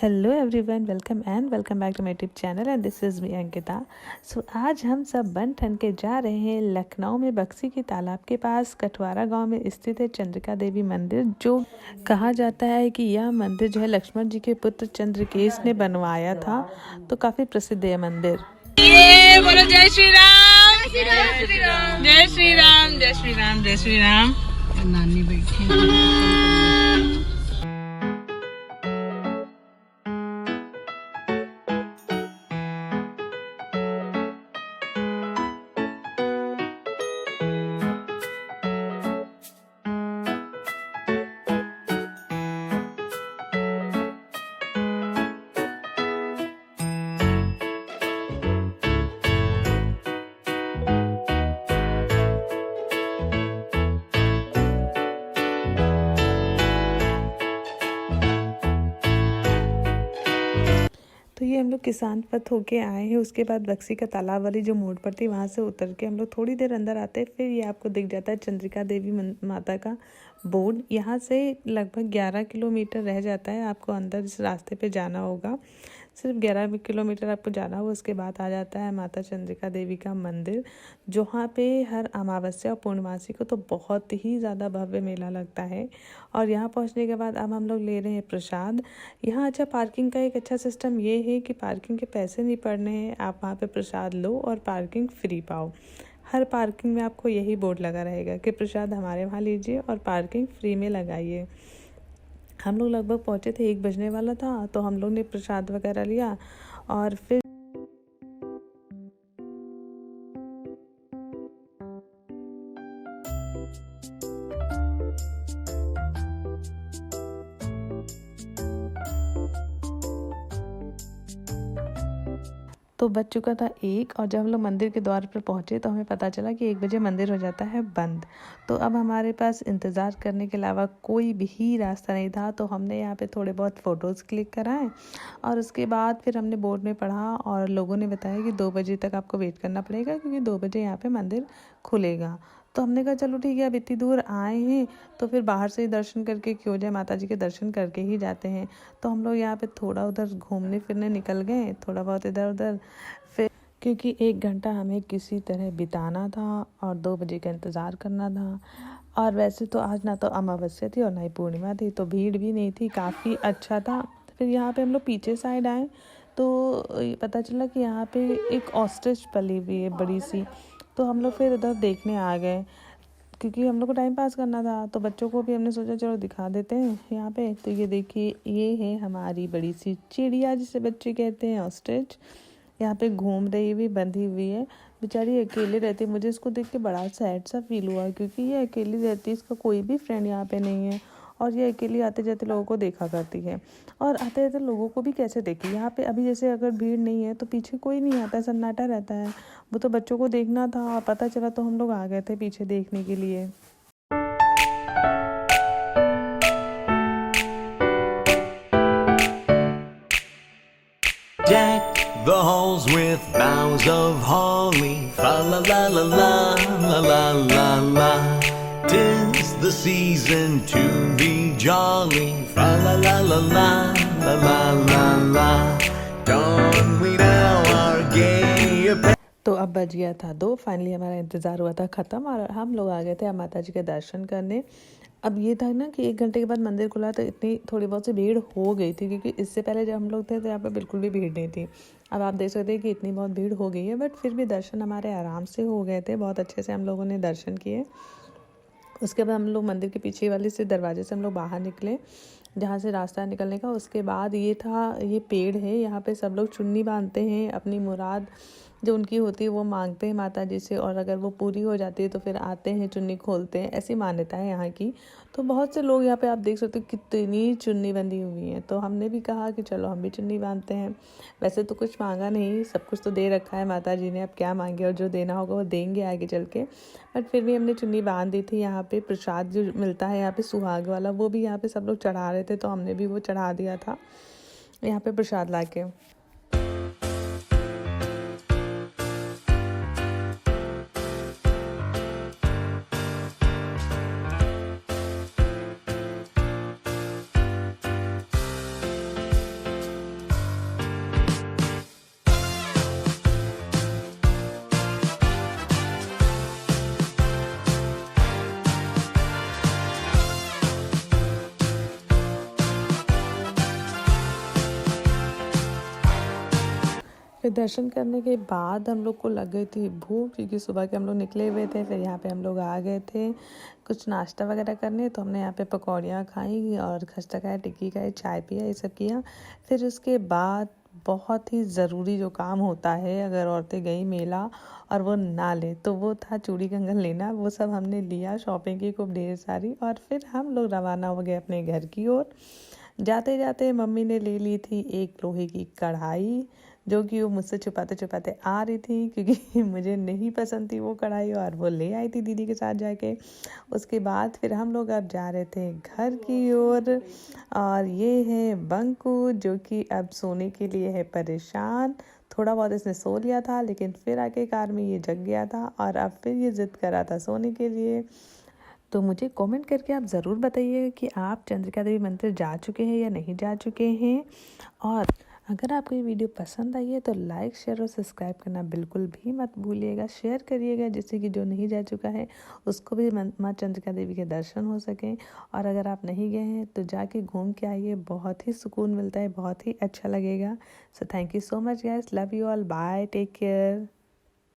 Hello everyone, welcome back to my YouTube channel and this is me Ankita. So आज हम सब बन ठन के जा रहे हैं लखनऊ में बक्सी के तालाब के पास कटवारा गांव में स्थित है चंद्रिका देवी मंदिर। जो कहा जाता है कि यह मंदिर जो है लक्ष्मण जी के पुत्र चंद्रकेश ने बनवाया था, तो काफ़ी प्रसिद्ध है मंदिर। ये बोलो जय श्री राम, जय श्री राम, जय श्री राम, जय श्री राम, जय श्री राम। नानी बैठी तो ये हम लोग किसान पथ होके आए हैं। उसके बाद बक्सी का तालाब वाली जो मोड़ पर थी वहाँ से उतर के हम लोग थोड़ी देर अंदर आते हैं। फिर ये आपको दिख जाता है चंद्रिका देवी माता का बोर्ड। यहाँ से लगभग 11 किलोमीटर रह जाता है, आपको अंदर इस रास्ते पे जाना होगा। सिर्फ 11 किलोमीटर आपको जाना होगा। उसके बाद आ जाता है माता चंद्रिका देवी का मंदिर, जहाँ पे हर अमावस्या और पूर्णमासी को तो बहुत ही ज़्यादा भव्य मेला लगता है। और यहाँ पहुँचने के बाद अब हम लोग ले रहे हैं प्रसाद। यहाँ अच्छा पार्किंग का एक अच्छा सिस्टम ये है कि पार्किंग के पैसे नहीं पड़ने हैं, आप वहाँ पे प्रसाद लो और पार्किंग फ्री पाओ। हर पार्किंग में आपको यही बोर्ड लगा रहेगा कि प्रसाद हमारे वहाँ लीजिए और पार्किंग फ्री में लगाइए। हम लोग लगभग पहुँचे थे, 1 बजने वाला था, तो हम लोग ने प्रसाद वगैरह लिया और फिर तो बज चुका था 1 और जब हम लोग मंदिर के द्वार पर पहुँचे तो हमें पता चला कि 1 बजे मंदिर हो जाता है बंद। तो अब हमारे पास इंतज़ार करने के अलावा कोई भी रास्ता नहीं था, तो हमने यहाँ पे थोड़े बहुत फ़ोटोज़ क्लिक कराए और उसके बाद फिर हमने बोर्ड में पढ़ा और लोगों ने बताया कि 2 बजे तक आपको वेट करना पड़ेगा, क्योंकि 2 बजे यहाँ पर मंदिर खुलेगा। तो हमने कहा चलो ठीक है, अब इतनी दूर आए हैं तो फिर बाहर से ही दर्शन करके क्यों जाए, माता जी के दर्शन करके ही जाते हैं। तो हम लोग यहाँ पे थोड़ा उधर घूमने फिरने निकल गए, थोड़ा बहुत इधर उधर, फिर क्योंकि 1 घंटा हमें किसी तरह बिताना था और 2 बजे का इंतज़ार करना था। और वैसे तो आज ना तो अमावस्या थी और ना ही पूर्णिमा थी, तो भीड़ भी नहीं थी, काफ़ी अच्छा था। फिर यहाँ पे हम लोग पीछे साइड आए तो पता चला कि यहाँ पे एक ऑस्ट्रिच पली हुई है बड़ी सी। तो हम लोग फिर उधर देखने आ गए, क्योंकि हम लोग को टाइम पास करना था। तो बच्चों को भी हमने सोचा चलो दिखा देते हैं यहाँ पे। तो ये देखिए, ये है हमारी बड़ी सी चिड़िया जिसे बच्चे कहते हैं, ऑस्ट्रिच। यहाँ पे घूम रही हुई, बंधी हुई है, बेचारी अकेले रहती है। मुझे इसको देख के बड़ा सैड सा फील हुआ, क्योंकि ये अकेली रहती है, इसका कोई भी फ्रेंड यहाँ पे नहीं है और ये अकेली आते जाते लोगों को देखा करती है। और आते जाते लोगों को भी कैसे देखी, यहाँ पे अभी जैसे अगर भीड़ नहीं है तो पीछे कोई नहीं आता, सन्नाटा रहता है। वो तो बच्चों को देखना था और पता चला तो हम लोग आ गए थे पीछे देखने के लिए। Deck the halls with boughs of holly, fa la la la la la la la la. 'Tis the season to be jolly, fa la la la la la la la la. Don we now our gay apparel. तो अब बज गया था 2, finally हमारा इंतज़ार हुआ था ख़त्म और हम लोग आ गए थे अब माता जी के दर्शन करने। अब ये था ना कि 1 घंटे के बाद मंदिर खुला तो इतनी थोड़ी बहुत सी भीड़ हो गई थी, क्योंकि इससे पहले जब हम लोग थे तो यहाँ पे बिल्कुल भी भीड़ नहीं थी। अब आप देख सकते हैं कि इतनी बहुत भीड़ हो गई है, बट फिर भी दर्शन हमारे आराम से हो गए थे, बहुत अच्छे से हम लोगों ने दर्शन किए। उसके बाद हम लोग मंदिर के पीछे वाले से दरवाजे से हम लोग बाहर निकले, जहाँ से रास्ता निकलने का। उसके बाद ये था, ये पेड़ है, यहाँ पे सब लोग चुन्नी बांधते हैं, अपनी मुराद जो उनकी होती है वो मांगते हैं माता जी से, और अगर वो पूरी हो जाती है तो फिर आते हैं चुन्नी खोलते हैं, ऐसी मान्यता है यहाँ की। तो बहुत से लोग यहाँ पे आप देख सकते हो कितनी चुन्नी बंधी हुई है। तो हमने भी कहा कि चलो हम भी चुन्नी बांधते हैं। वैसे तो कुछ मांगा नहीं, सब कुछ तो दे रखा है माता जी ने, अब क्या मांगे, और जो देना होगा वो देंगे आगे चल के। बट फिर भी हमने चुन्नी बांध दी थी। यहाँ पे प्रसाद जो मिलता है यहाँ पे सुहाग वाला, वो भी यहाँ पे सब लोग चढ़ा रहे थे, तो हमने भी वो चढ़ा दिया था यहाँ पे प्रसाद ला के। फिर दर्शन करने के बाद हम लोग को लग गई थी भूख, क्योंकि सुबह के हम लोग निकले हुए थे। फिर यहाँ पे हम लोग आ गए थे कुछ नाश्ता वगैरह करने, तो हमने यहाँ पे पकौड़ियाँ खाई और खस्ता खाया, टिक्की खाई, चाय पिया, ये सब किया। फिर उसके बाद बहुत ही ज़रूरी जो काम होता है अगर औरतें गई मेला और वो ना ले, तो वो था चूड़ी कंगन लेना। वो सब हमने लिया, शॉपिंग की खूब ढेर सारी, और फिर हम लोग रवाना हो गए अपने घर की ओर। जाते जाते मम्मी ने ले ली थी एक लोहे की कढ़ाई, जो कि वो मुझसे छुपाते छुपाते आ रही थी, क्योंकि मुझे नहीं पसंद थी वो कढ़ाई, और वो ले आई थी दीदी के साथ जाके। उसके बाद फिर हम लोग अब जा रहे थे घर की ओर। और ये है बंकू, जो कि अब सोने के लिए है परेशान। थोड़ा बहुत इसने सो लिया था, लेकिन फिर आके कार में ये जग गया था और अब फिर ये ज़िद कर रहा था सोने के लिए। तो मुझे कमेंट करके आप ज़रूर बताइएगा कि आप चंद्रिका देवी मंदिर जा चुके हैं या नहीं जा चुके हैं। और अगर आपको ये वीडियो पसंद आई है तो लाइक, शेयर और सब्सक्राइब करना बिल्कुल भी मत भूलिएगा। शेयर करिएगा जिससे कि जो नहीं जा चुका है उसको भी माँ चंद्रिका देवी के दर्शन हो सकें। और अगर आप नहीं गए हैं तो जाके घूम के आइए, बहुत ही सुकून मिलता है, बहुत ही अच्छा लगेगा। So thank you so much guys, love you all, bye, take care.